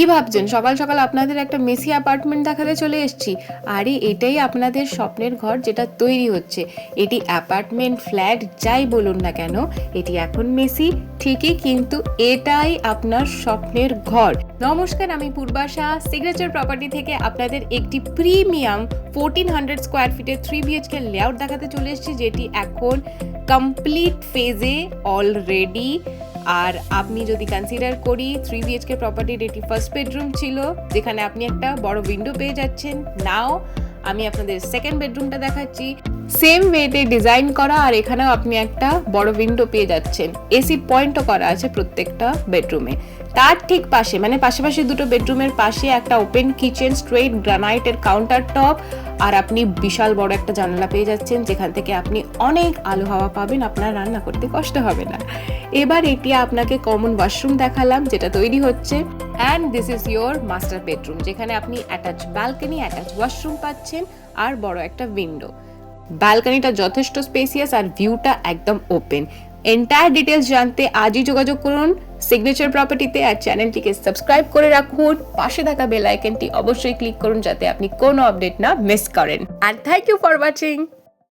কি ভাবছেন সকাল সকাল আপনাদের একটা মেসি অ্যাপার্টমেন্ট দেখাতে চলে এসেছি? আরে এটাই আপনাদের স্বপ্নের ঘর যেটা তৈরি হচ্ছে। এটি অ্যাপার্টমেন্ট, ফ্ল্যাট যাই বলুন না কেন, এটি এখন মেসি ঠিকই, কিন্তু এটাই আপনার স্বপ্নের ঘর। নমস্কার, আমি পূর্বাশা সিগনেচার প্রপার্টি থেকে আপনাদের একটি প্রিমিয়াম 1400 স্কোয়ার ফিটের 3 BHK লেআউট দেখাতে চলে এসেছি, যেটি এখন কমপ্লিট ফেজে অলরেডি। আর আপনি যদি কনসিডার করি 3 BHK প্রপার্টির এটি ফার্স্ট বেডরুম ছিল, যেখানে আপনি একটা বড় উইন্ডো পেয়ে যাচ্ছেন। নাও আমি আপনাদের সেকেন্ড বেডরুমটা দেখাচ্ছি, সেম ওয়েতে ডিজাইন করা, আর এখানেও আপনি একটা বড় উইন্ডো পেয়ে যাচ্ছেন। এসি পয়েন্টও করা আছে প্রত্যেকটা বেডরুমে। তার ঠিক পাশে, মানে পাশাপাশি দুটো বেডরুমের পাশে একটা ওপেন কিচেন, স্ট্রেট গ্রানাইটের কাউন্টার টপ, আর আপনি বিশাল বড় একটা জানলা পেয়ে যাচ্ছেন, যেখান থেকে আপনি অনেক আলো হাওয়া পাবেন, আপনার রান্না করতে কষ্ট হবে না। এবার এটি আপনাকে কমন ওয়াশরুম দেখালাম যেটা তৈরি হচ্ছে, and this is your master bedroom, যেখানে আপনি অ্যাটাচ ব্যালকনি, অ্যাটাচ ওয়াশরুম পাচ্ছেন, আর বড় একটা উইন্ডো। ব্যালকনিটা যথেষ্ট স্পেসিয়াস আর ভিউটা একদম ওপেন। এন্টায়ার ডিটেলস জানতে আজই যোগাযোগ করুন সিগনেচার প্রপার্টিতে, আর চ্যানেলটিকে সাবস্ক্রাইব করে রাখুন। পাশে থাকা বেল আইকনটি অবশ্যই ক্লিক করুন যাতে আপনি কোনো আপডেট না মিস করেন। And thank you for watching.